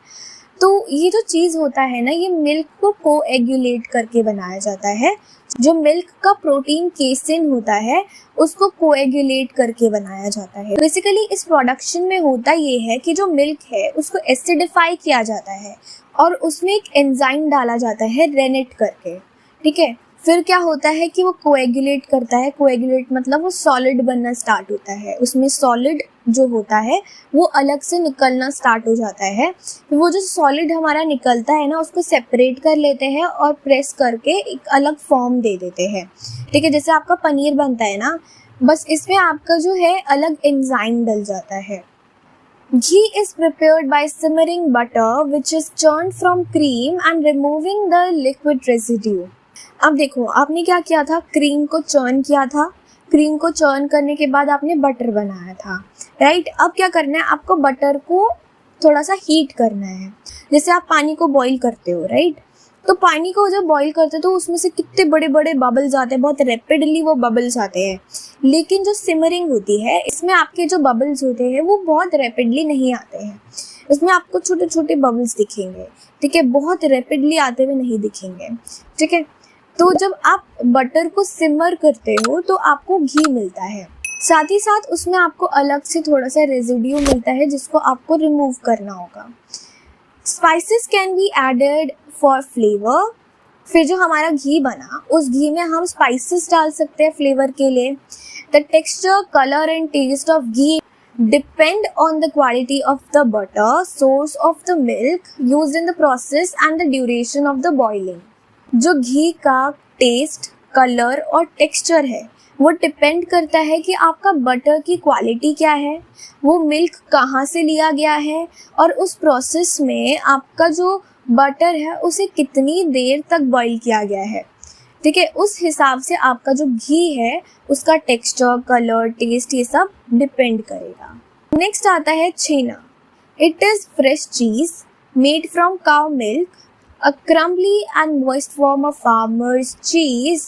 तो ये जो चीज़ होता है ना, ये मिल्क को कोएगुलेट करके बनाया जाता है। जो मिल्क का प्रोटीन केसिन होता है उसको कोएगुलेट करके बनाया जाता है। बेसिकली इस प्रोडक्शन में होता ये है कि जो मिल्क है उसको एसिडिफाई किया जाता है और उसमें एक एंजाइम डाला जाता है रेनेट करके, ठीक है। फिर क्या होता है कि वो कोएगुलेट करता है, कोएगुलेट मतलब वो सॉलिड बनना स्टार्ट होता है, उसमें सॉलिड जो होता है वो अलग से निकलना स्टार्ट हो जाता है। फिर वो जो सॉलिड हमारा निकलता है ना उसको सेपरेट कर लेते हैं और प्रेस करके एक अलग फॉर्म दे देते हैं, ठीक है। जैसे आपका पनीर बनता है ना, बस इसमें आपका जो है अलग एंजाइम डल जाता है। Ghee is prepared by simmering butter which is churned from cream and removing the liquid residue. अब देखो आपने क्या किया था, क्रीम को चर्न किया था, क्रीम को चर्न करने के बाद आपने बटर बनाया था, राइट। अब क्या करना है, आपको बटर को थोड़ा सा हीट करना है। जैसे आप पानी को बॉईल करते हो, राइट, तो पानी को जब बॉईल करते हो तो उसमें से कितने बड़े बड़े बबल्स आते हैं, बहुत रैपिडली वो बबल्स आते हैं। लेकिन जो सिमरिंग होती है इसमें आपके जो बबल्स होते हैं वो बहुत रैपिडली नहीं आते हैं, इसमें आपको छोटे छोटे बबल्स दिखेंगे, ठीक है, बहुत रैपिडली आते हुए नहीं दिखेंगे, ठीक है। तो जब आप बटर को सिमर करते हो तो आपको घी मिलता है, साथ ही साथ उसमें आपको अलग से थोड़ा सा रेजिड्यू मिलता है जिसको आपको रिमूव करना होगा। Spices can be added for flavour. फिर जो हमारा घी बना उस घी में हम स्पाइसेस डाल सकते हैं फ्लेवर के लिए। The texture, colour and taste of ghee depend on the quality of the butter, source of the milk used in the process and the duration of the boiling. जो घी का टेस्ट, कलर और texture है वो depend करता है कि आपका butter की क्वालिटी क्या है, वो मिल्क कहाँ से लिया गया है और उस प्रोसेस में आपका जो बटर है उसे कितनी देर तक बॉईल किया गया है, ठीक है। उस हिसाब से आपका जो घी है उसका टेक्सचर, कलर, टेस्ट ये सब डिपेंड करेगा। नेक्स्ट आता है chhena. It is fresh cheese made from cow milk, a crumbly and moist form of farmer's cheese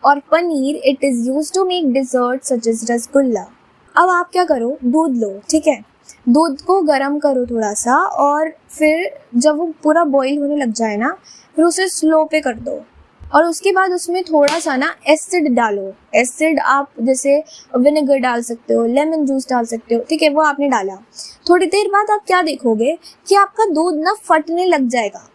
और paneer. It is used to make desserts such as rasgulla. अब आप क्या करो, दूध लो, ठीक है, दूध को गर्म करो थोड़ा सा और फिर जब वो पूरा बॉईल होने लग जाए ना फिर उसे स्लो पे कर दो और उसके बाद उसमें थोड़ा सा ना एसिड डालो। एसिड आप जैसे विनेगर डाल सकते हो, लेमन जूस डाल सकते हो, ठीक है, वो आपने डाला। थोड़ी देर बाद आप क्या देखोगे कि आपका दूध ना फटने लग जाएगा,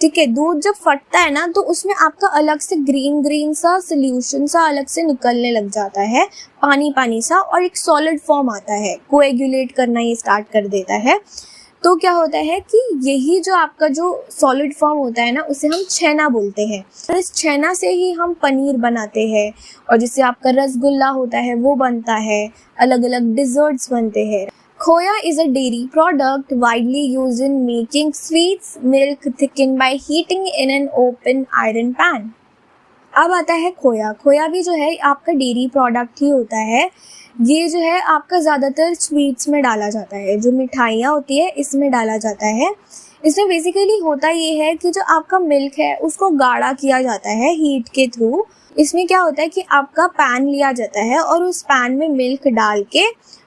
ठीक है। दूध जब फटता है ना तो उसमें आपका अलग से ग्रीन ग्रीन सा सोल्यूशन सा अलग से निकलने लग जाता है, पानी पानी सा, और एक सॉलिड फॉर्म आता है, कोएगुलेट करना ये स्टार्ट कर देता है। तो क्या होता है कि यही जो आपका जो सॉलिड फॉर्म होता है ना उसे हम छेना बोलते हैं। और इस छेना से ही हम पनीर बनाते हैं और जिससे आपका रसगुल्ला होता है वो बनता है, अलग अलग डिजर्ट्स बनते हैं। Khoya is a dairy product widely used in making sweets, milk thickened by heating in an open iron pan. अब आता है खोया। खोया भी जो है आपका डेयरी प्रोडक्ट ही होता है। ये जो है आपका ज़्यादातर स्वीट्स में डाला जाता है, जो मिठाइयाँ होती है इसमें डाला जाता है। इसमें बेसिकली होता ये है कि जो आपका मिल्क है उसको गाढ़ा किया जाता है हीट के थ्रू। इसमें क्या होता है कि आपका पैन लिया जाता है और उस पैन में मिल्क डाल के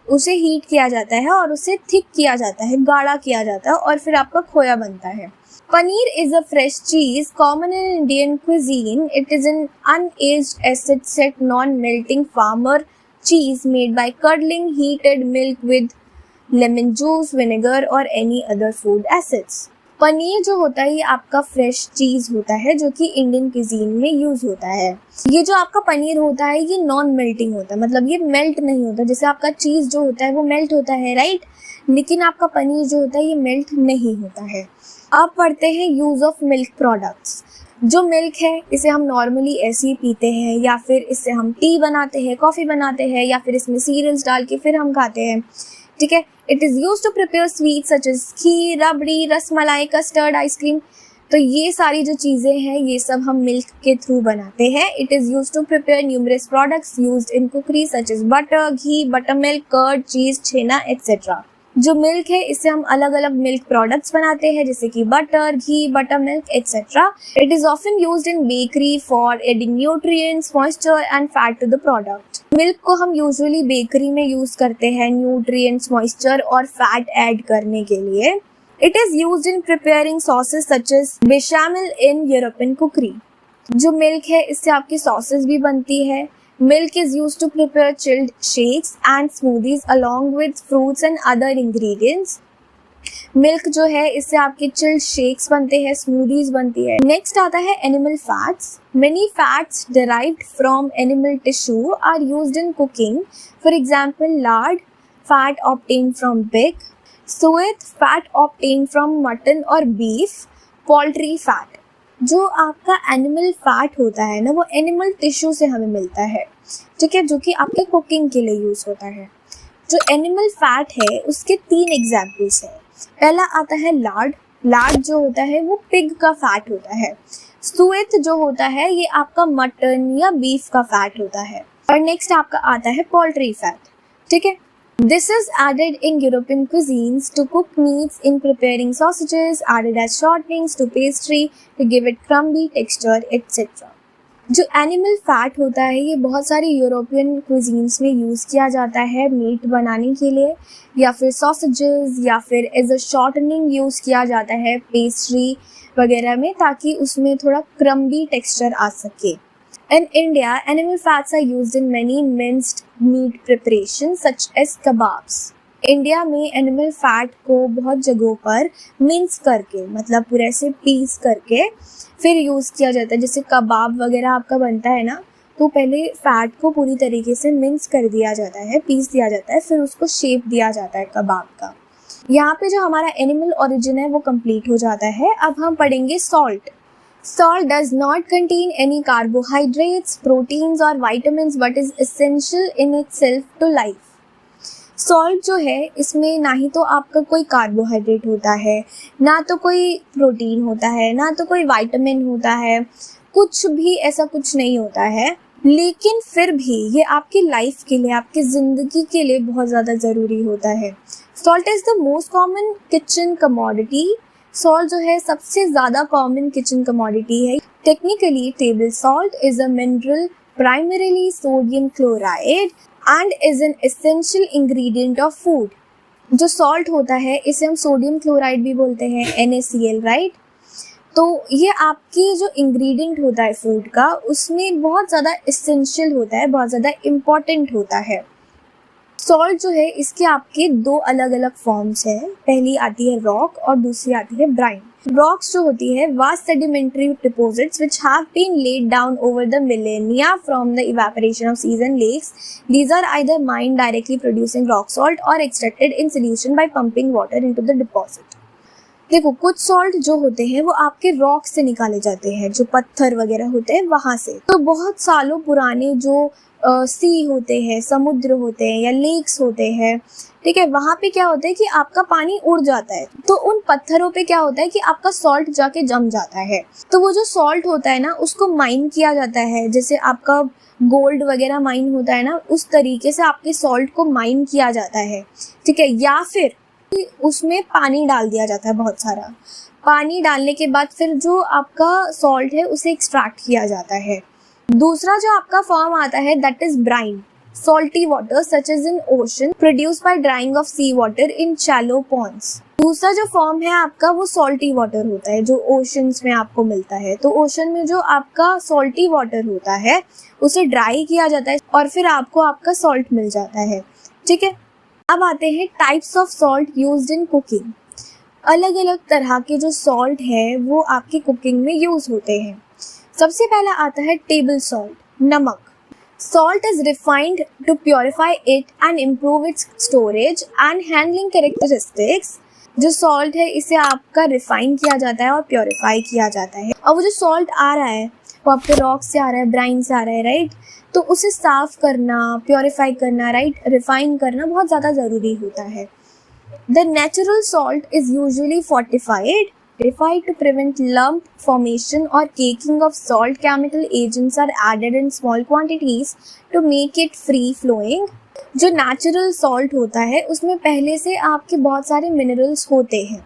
उसे हीट किया जाता है और उसे थिक किया जाता है, गाढ़ा किया जाता है और फिर आपका खोया बनता है। Paneer is a fresh cheese common in Indian cuisine. It is an unaged acid-set non-melting farmer cheese made by curdling heated milk with lemon juice, vinegar or any other food acids. Paneer जो होता है ये आपका फ्रेश चीज होता है जो कि इंडियन क्यूजीन में यूज होता है। ये जो आपका पनीर होता है ये नॉन मेल्टिंग होता है, मतलब ये मेल्ट नहीं होता। जैसे आपका चीज जो होता है वो मेल्ट होता है, राइट, लेकिन आपका पनीर जो होता है ये मेल्ट नहीं होता है। अब पढ़ते हैं यूज ऑफ मिल्क प्रोडक्ट्स। जो मिल्क है इसे हम नॉर्मली ऐसे ही पीते हैं, या फिर इससे हम टी बनाते हैं, कॉफ़ी बनाते हैं, या फिर इसमें सीरियल्स डाल के फिर हम खाते हैं, ठीक है। It is use to prepare sweet such as kheer, rabri, rasmalai, custard, ice cream. तो ये सारी जो चीज़ें हैं ये सब हम मिल्क के थ्रू बनाते हैं। It is use to prepare numerous products used in cookery such as butter, ghee, butter milk, curd, cheese, chhena etcetera. जो मिल्क है इससे हम अलग अलग मिल्क प्रोडक्ट्स बनाते हैं जैसे कि butter, ghee, butter milk etcetera. It is often used in bakery for adding nutrients, moisture and fat to the product. Milk को हम यूजुअली बेकरी में यूज करते हैं न्यूट्रिएंट्स, मॉइस्चर और फैट ऐड करने के लिए। It is used in preparing sauces such as bechamel in European cookery. जो मिल्क है इससे आपकी सॉसेस भी बनती है। Milk is used to prepare chilled shakes and smoothies along with fruits and other ingredients. Milk जो है इससे आपके चिल्ड शेक्स बनते हैं, स्मूदीज बनती है। नेक्स्ट आता है animal fats. Many fats derived from animal tissue are used in cooking. For example, lard, fat obtained from pig, suet, fat obtained from mutton or beef, poultry fat. जो आपका animal fat होता है ना वो animal tissue से हमें मिलता है, ठीक है, जो कि आपके कुकिंग के लिए यूज़ होता है। जो एनिमल फैट है उसके 3 एग्जाम्पल्स हैं। पहला आता है लार्ड। लार्ड जो होता है वो पिग का फैट होता है। सुएत जो होता है ये आपका मटन या बीफ का फैट होता है। और नेक्स्ट आपका आता है पोल्ट्री फैट, ठीक है। This is added in European cuisines to cook meats, in preparing sausages, added as shortenings to pastry to give it crumbly texture, etc. जो एनिमल फैट होता है ये बहुत सारी यूरोपियन क्विजीन्स में यूज़ किया जाता है मीट बनाने के लिए, या फिर सॉसेजेस, या फिर एज अ शॉर्टनिंग यूज़ किया जाता है पेस्ट्री वगैरह में, ताकि उसमें थोड़ा क्रम्बी टेक्सचर आ सके। In India, animal fats are used in many minced meat preparations such as kebabs. India में एनिमल फैट को बहुत जगहों पर मिन्स करके, मतलब पूरे से पीस करके फिर यूज़ किया जाता है। जैसे कबाब वगैरह आपका बनता है ना, तो पहले फैट को पूरी तरीके से मिन्स कर दिया जाता है, पीस दिया जाता है, फिर उसको शेप दिया जाता है कबाब का। यहाँ पे जो हमारा एनिमल ओरिजिन है वो कंप्लीट हो जाता है। अब हम पढ़ेंगे salt. Salt does not contain any carbohydrates, proteins or vitamins but is essential in itself to life. Salt जो है इसमें ना ही तो आपका कोई कार्बोहाइड्रेट होता है, ना तो कोई प्रोटीन होता है, ना तो कोई विटामिन होता है, कुछ भी ऐसा कुछ नहीं होता है, लेकिन फिर भी ये आपकी लाइफ के लिए, आपकी ज़िंदगी के लिए बहुत ज़्यादा ज़रूरी होता है। Salt is the most common kitchen commodity. Salt जो है सबसे ज़्यादा कॉमन किचन कमोडिटी है। Technically table salt is a mineral primarily sodium chloride and is an essential ingredient of food. जो सॉल्ट होता है इसे हम सोडियम क्लोराइड भी बोलते हैं, NaCl, राइट। तो ये आपकी जो इंग्रेडिएंट होता है फूड का उसमें बहुत ज़्यादा एसेंशियल होता है, बहुत ज़्यादा इम्पॉर्टेंट होता है। सॉल्ट जो है इसके आपके 2 अलग अलग फॉर्म्स है। पहली आती है रॉक और दूसरी आती है ब्राइन। रॉक्स जो होती है vast sedimentary deposits which have been laid down over the millennia from the evaporation of seas and lakes. These are either mined directly producing rock salt or extracted in solution by pumping water into the deposit. देखो कुछ salt जो होते हैं वो आपके rock से निकाले जाते हैं, जो पत्थर वगैरह होते हैं वहाँ से। तो बहुत सालों पुराने जो सी होते हैं, समुद्र होते हैं या लेक्स होते हैं, ठीक है, वहाँ पे क्या होता है कि आपका पानी उड़ जाता है, तो उन पत्थरों पे क्या होता है कि आपका सॉल्ट जाके जम जाता है। तो वो जो सॉल्ट होता है ना उसको माइन किया जाता है, जैसे आपका गोल्ड वगैरह माइन होता है ना, उस तरीके से आपके सॉल्ट को माइन किया जाता है, ठीक है। या फिर उसमें पानी डाल दिया जाता है, बहुत सारा पानी डालने के बाद फिर जो आपका सॉल्ट है उसे एक्सट्रैक्ट किया जाता है। दूसरा जो आपका फॉर्म आता है that is brine. Salty water such as in ocean produce by drying of sea water in shallow ponds. दूसरा जो फॉर्म है आपका वो सॉल्टी वाटर होता है जो ओशंस में आपको मिलता है। तो ओशन में जो आपका सॉल्टी वाटर होता है उसे ड्राई किया जाता है और फिर आपको आपका सॉल्ट मिल जाता है, ठीक है। अब आते हैं types of salt used in cooking. अलग अलग तरह के जो सॉल्ट है वो आपकी कुकिंग में यूज होते हैं। सबसे पहला आता है टेबल सॉल्ट, नमक। Salt is refined to purify it and improve its storage and handling characteristics। जो सॉल्ट है इसे आपका रिफाइन किया जाता है और प्योरीफाई किया जाता है। और वो जो सॉल्ट आ रहा है वो आपके रॉक से आ रहा है, ब्राइन से आ रहा है, राइट? तो उसे साफ करना, प्योरीफाई करना, राइट, रिफाइन करना बहुत ज़्यादा ज़रूरी होता है। The natural salt is usually fortified to prevent lump formation or caking of salt. Chemical agents are added in small quantities to make it free flowing। जो नेचुरल सॉल्ट होता है उसमें पहले से आपके बहुत सारे मिनरल्स होते हैं,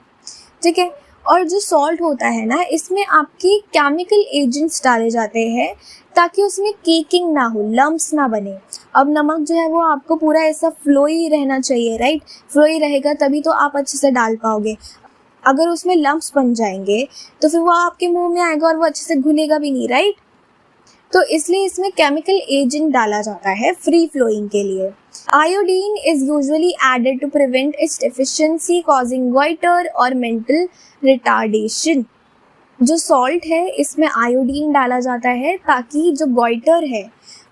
ठीक है। और जो सॉल्ट होता है ना, इसमें आपके केमिकल एजेंट्स डाले जाते हैं ताकि उसमें केकिंग ना हो, लम्प्स ना बने। अब नमक जो है वो आपको पूरा ऐसा फ्लो ही रहना चाहिए, राइट? फ्लो ही रहेगा तभी तो आप अच्छे से डाल पाओगे। अगर उसमें लम्प्स बन जाएंगे तो फिर वो आपके मुंह में आएगा और वो अच्छे से घुलेगा भी नहीं, राइट? तो इसलिए इसमें केमिकल एजेंट डाला जाता है फ्री फ्लोइंग के लिए। Iodine is usually added to prevent its deficiency causing goitre और मेंटल रिटार्डेशन। जो सॉल्ट है इसमें आयोडीन डाला जाता है ताकि जो गॉइटर है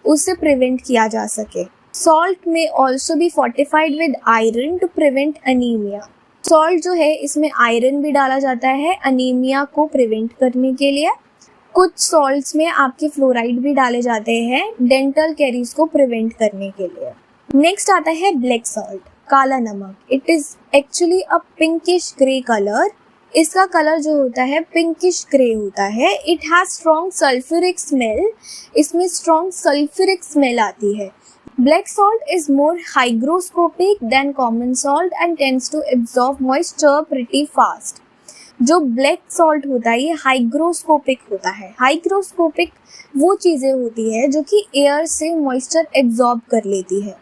उसे प्रिवेंट किया जा सके। Salt may also be fortified with iron to prevent anaemia. Salt जो है इसमें आयरन भी डाला जाता है अनीमिया को प्रिवेंट करने के लिए। कुछ सॉल्ट्स में आपके फ्लोराइड भी डाले जाते हैं डेंटल कैरीज को प्रिवेंट करने के लिए। नेक्स्ट आता है ब्लैक सॉल्ट, काला नमक। It is actually a pinkish grey colour. इसका कलर जो होता है पिंकिश ग्रे होता है। It has strong sulphuric smell. इसमें स्ट्रॉन्ग सल्फ्यूरिक स्मेल आती है। Black salt is more hygroscopic than common salt and tends to absorb moisture pretty fast। जो ब्लैक सॉल्ट होता है ये हाइग्रोस्कोपिक होता है। हाइग्रोस्कोपिक वो चीज़ें होती है जो कि एयर से मॉइस्चर एब्जॉर्ब कर लेती है,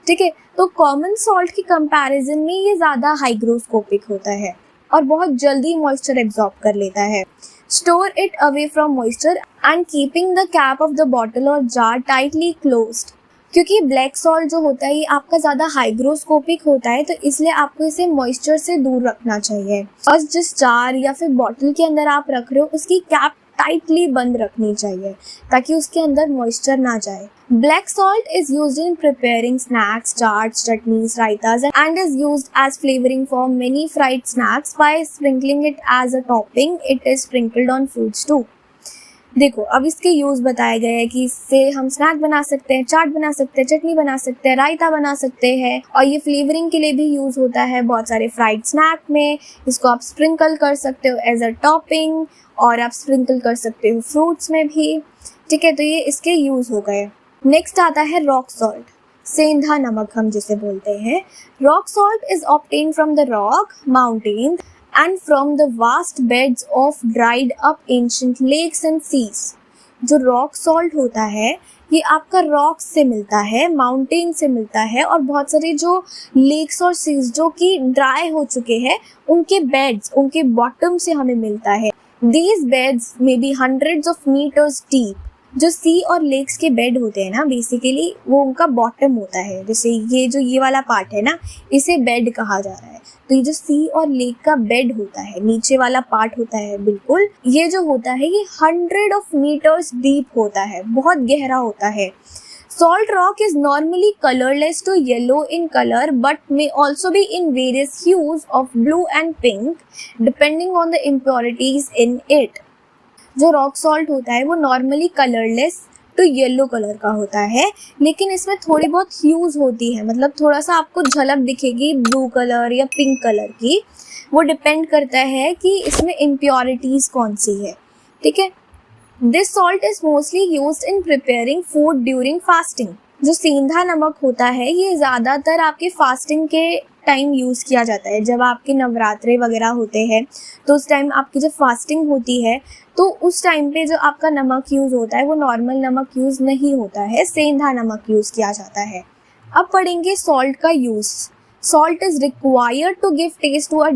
ठीक है। तो कॉमन सॉल्ट की कंपैरिजन में ये ज़्यादा हाइग्रोस्कोपिक होता है और बहुत जल्दी मॉइस्चर एब्जॉर्ब कर लेता है। Store it away from moisture and keeping the cap of the bottle और जार टाइटली क्लोज्ड। क्योंकि ब्लैक सॉल्ट जो होता है ये आपका ज़्यादा हाइग्रोस्कोपिक होता है तो इसलिए आपको इसे मॉइस्चर से दूर रखना चाहिए। और जिस जार या फिर बॉटल के अंदर आप रख रहे हो उसकी कैप टाइटली बंद रखनी चाहिए ताकि उसके अंदर मॉइस्चर ना जाए। Black salt is used in preparing snacks, chaats, chutneys, raitas and is used as flavouring for many fried snacks. By sprinkling it as a topping it is sprinkled on foods too. देखो अब इसके यूज़ बताए गए हैं कि इससे हम स्नैक बना सकते हैं, चाट बना सकते हैं, चटनी बना सकते हैं, रायता बना सकते हैं और ये फ्लेवरिंग के लिए भी यूज़ होता है बहुत सारे फ्राइड स्नैक में। इसको आप स्प्रिंकल कर सकते हो एज अ टॉपिंग और आप स्प्रिंकल कर सकते हो फ्रूट्स में भी, ठीक है। तो ये इसके यूज़ हो गए। नेक्स्ट आता है रॉक सॉल्ट, सेंधा नमक हम जिसे बोलते हैं। Rock salt is obtained from the rock mountain and from the vast beds of dried up ancient lakes and seas। जो रॉक सॉल्ट होता है ये आपका रॉक से मिलता है, माउंटेन से मिलता है और बहुत सारे जो लेक्स और सीज जो कि ड्राई हो चुके हैं उनके बेड्स, उनके बॉटम से हमें मिलता है। These beds may be hundreds of meters deep। जो सी और लेक्स के बेड होते हैं ना बेसिकली वो उनका बॉटम होता है। जैसे ये वाला पार्ट है ना इसे बेड कहा जा रहा है। तो ये जो सी और लेक का बेड होता है, नीचे वाला पार्ट होता है, बिल्कुल ये जो होता है ये 100 of meters डीप होता है, बहुत गहरा होता है। Salt rock is normally colorless to yellow in color but may also be in various hues of blue and pink depending on the impurities in it। जो रॉक सॉल्ट होता है वो नॉर्मली कलरलेस तो येलो कलर का होता है लेकिन इसमें थोड़ी बहुत ह्यूज होती है, मतलब थोड़ा सा आपको झलक दिखेगी ब्लू कलर या पिंक कलर की। वो डिपेंड करता है कि इसमें इम्प्योरिटीज कौन सी है, ठीक है। This salt is mostly used in preparing food during fasting. जो सेंधा नमक होता है ये ज़्यादातर आपके फास्टिंग के टाइम यूज़ किया जाता है। जब आपके नवरात्रे वगैरह होते हैं तो उस टाइम आपकी जब फास्टिंग होती है तो उस टाइम पे जो आपका नमक यूज़ होता है वो नॉर्मल नमक यूज़ नहीं होता है, सेंधा नमक यूज़ किया जाता है। अब पढ़ेंगे सॉल्ट का use. Salt is required to give taste to a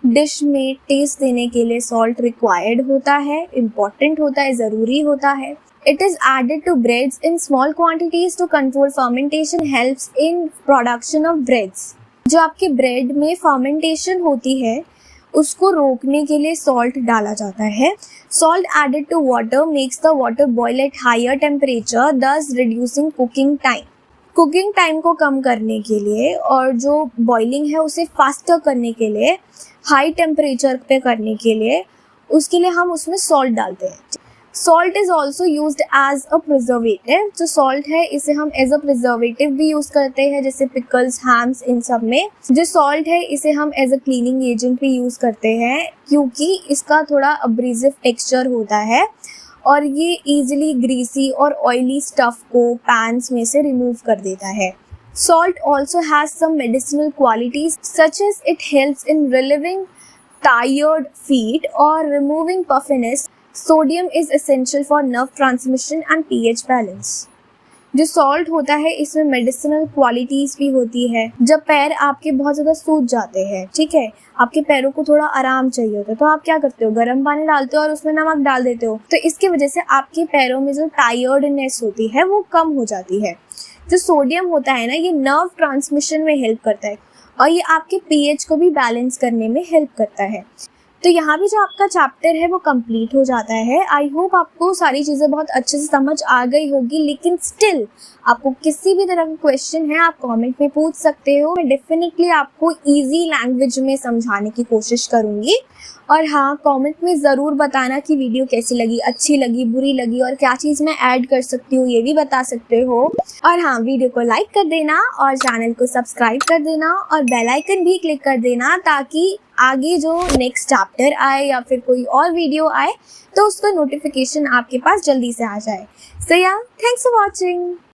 dish में टेस्ट देने के लिए सॉल्ट रिक्वायर्ड होता है, इम्पॉर्टेंट होता है, ज़रूरी होता है। It is added to breads in small quantities to control fermentation, helps in production of breads. जो आपके ब्रेड में फर्मेंटेशन होती है उसको रोकने के लिए सॉल्ट डाला जाता है. Salt added to water makes the water boil at higher temperature, thus reducing cooking time. Cooking time को कम करने के लिए और जो बॉइलिंग है उसे फास्टर करने के लिए, हाई टेम्परेचर पे करने के लिए, उसके लिए हम उसमें सॉल्ट डालते हैं. Salt is also used as a preservative. जो सॉल्ट है इसे हम एज अ प्रिजर्वेटिव भी यूज करते हैं, जैसे पिकल्स, हैम्स, इन सब में. जो सॉल्ट है इसे हम एज अ क्लीनिंग एजेंट भी यूज करते हैं क्योंकि इसका थोड़ा अब्रेसिव टेक्सचर होता है और ये इजीली ग्रीसी और ऑयली स्टफ को पैन्स में से रिमूव कर देता है. Salt also has some medicinal qualities such as it helps in relieving tired feet or removing puffiness. Sodium is essential for nerve transmission and pH balance. जो salt होता है इसमें मेडिसिनल क्वालिटीज भी होती है. जब पैर आपके बहुत ज़्यादा सूज जाते हैं, ठीक है, आपके पैरों को थोड़ा आराम चाहिए होता है, तो आप क्या करते हो, गर्म पानी डालते हो और उसमें नमक डाल देते हो. तो इसकी वजह से आपके पैरों में जो टायर्डनेस होती है वो कम हो जाती है. जो सोडियम होता है ना, ये नर्व ट्रांसमिशन में हेल्प करता है और ये आपके पीएच को भी बैलेंस करने में हेल्प करता है. तो यहाँ भी जो आपका चैप्टर है वो कंप्लीट हो जाता है. आई होप आपको सारी चीज़ें बहुत अच्छे से समझ आ गई होगी, लेकिन स्टिल आपको किसी भी तरह का क्वेश्चन है आप कमेंट में पूछ सकते हो. मैं डेफिनेटली आपको इजी लैंग्वेज में समझाने की कोशिश करूँगी. और हाँ, कमेंट में ज़रूर बताना कि वीडियो कैसी लगी, अच्छी लगी, बुरी लगी, और क्या चीज़ मैं ऐड कर सकती हूँ ये भी बता सकते हो. और हाँ, वीडियो को लाइक कर देना और चैनल को सब्सक्राइब कर देना और बेल आइकन भी क्लिक कर देना ताकि आगे जो नेक्स्ट चैप्टर आए या फिर कोई और वीडियो आए तो उसका नोटिफिकेशन आपके पास जल्दी से आ जाए. सो या, थैंक्स फॉर वॉचिंग.